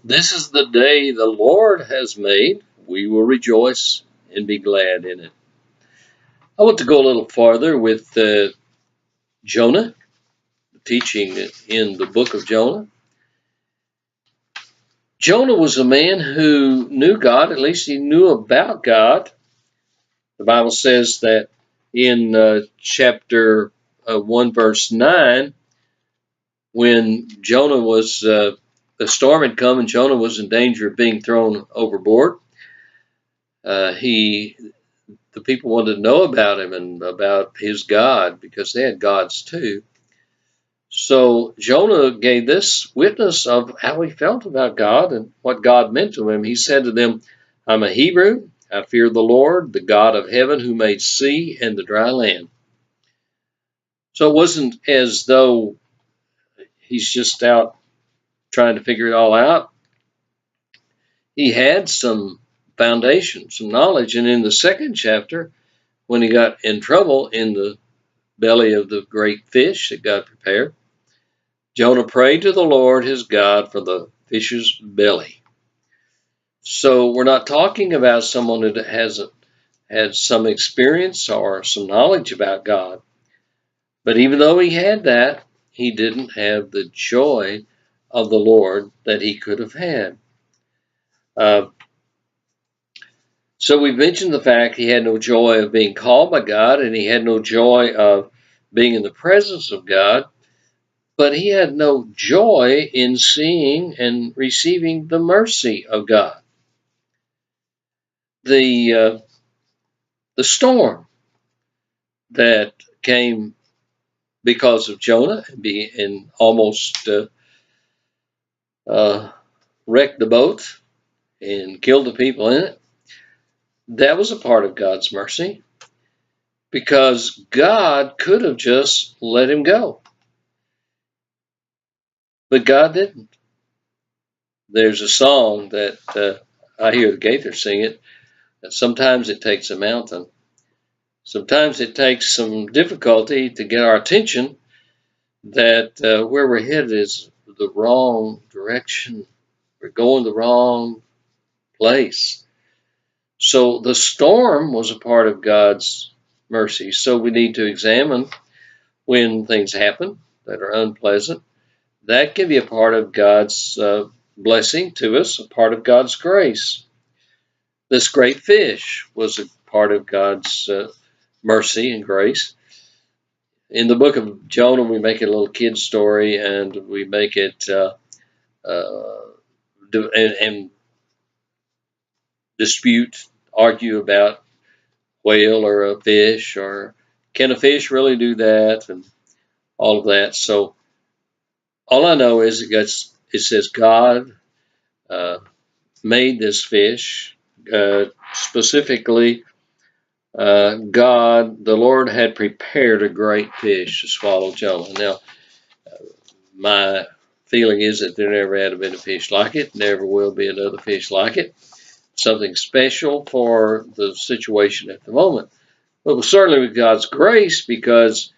This is the day the Lord has made. We will rejoice and be glad in it. I want to go a little farther with Jonah, teaching in the book of Jonah. Jonah was a man who knew God, at least he knew about God. The Bible says that in chapter 1, verse 9, when Jonah was, the storm had come and Jonah was in danger of being thrown overboard. The people wanted to know about him and about his God because they had gods too. So Jonah gave this witness of how he felt about God and what God meant to him. He said to them, I'm a Hebrew. I fear the Lord, the God of heaven, who made sea and the dry land. So it wasn't as though he's just out trying to figure it all out. He had some foundation, some knowledge. And in the second chapter, when he got in trouble in the belly of the great fish that God prepared, Jonah prayed to the Lord his God for the fish's belly. So we're not talking about someone who hasn't had some experience or some knowledge about God. But even though he had that, he didn't have the joy of the Lord that he could have had. So we mentioned the fact he had no joy of being called by God, and he had no joy of being in the presence of God, but he had no joy in seeing and receiving the mercy of God. The storm that came because of Jonah and almost wrecked the boat and killed the people in it, that was a part of God's mercy, because God could have just let him go. But God didn't. There's a song that I hear the Gaithers sing it, that sometimes it takes a mountain. Sometimes it takes some difficulty to get our attention that where we're headed is the wrong direction. We're going the wrong place. So the storm was a part of God's mercy. So we need to examine when things happen that are unpleasant. That can be a part of God's blessing to us, a part of God's grace. This great fish was a part of God's mercy and grace. In the book of Jonah, we make it a little kid story, and we make it and dispute, argue about whale or a fish, or can a fish really do that, and all of that. So all I know is it says God made this fish. Specifically, God, the Lord, had prepared a great fish to swallow Jonah. Now, my feeling is that there never had been a fish like it, never will be another fish like it. Something special for the situation at the moment. But certainly with God's grace, because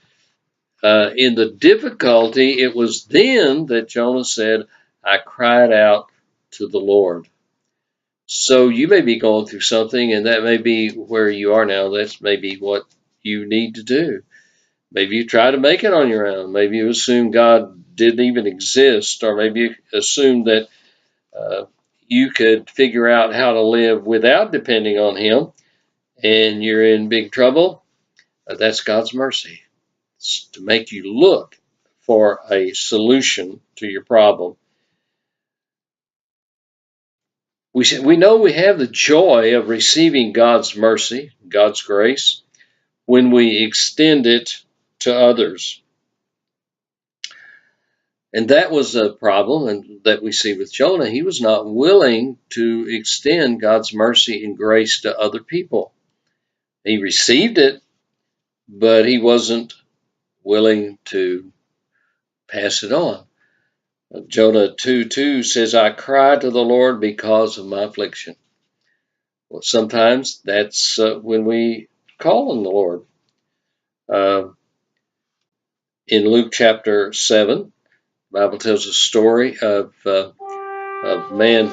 in the difficulty, it was then that Jonah said, I cried out to the Lord. So you may be going through something, and that may be where you are now. That's maybe what you need to do. Maybe you try to make it on your own. Maybe you assume God didn't even exist, or maybe you assume that you could figure out how to live without depending on Him, and you're in big trouble. That's God's mercy. It's to make you look for a solution to your problem. We know we have the joy of receiving God's mercy, God's grace, when we extend it to others. And that was a problem and that we see with Jonah. He was not willing to extend God's mercy and grace to other people. He received it, but he wasn't willing to pass it on. Jonah 2:2 says, I cried to the Lord because of my affliction. Well, sometimes that's when we call on the Lord. In Luke chapter 7, the Bible tells a story of of man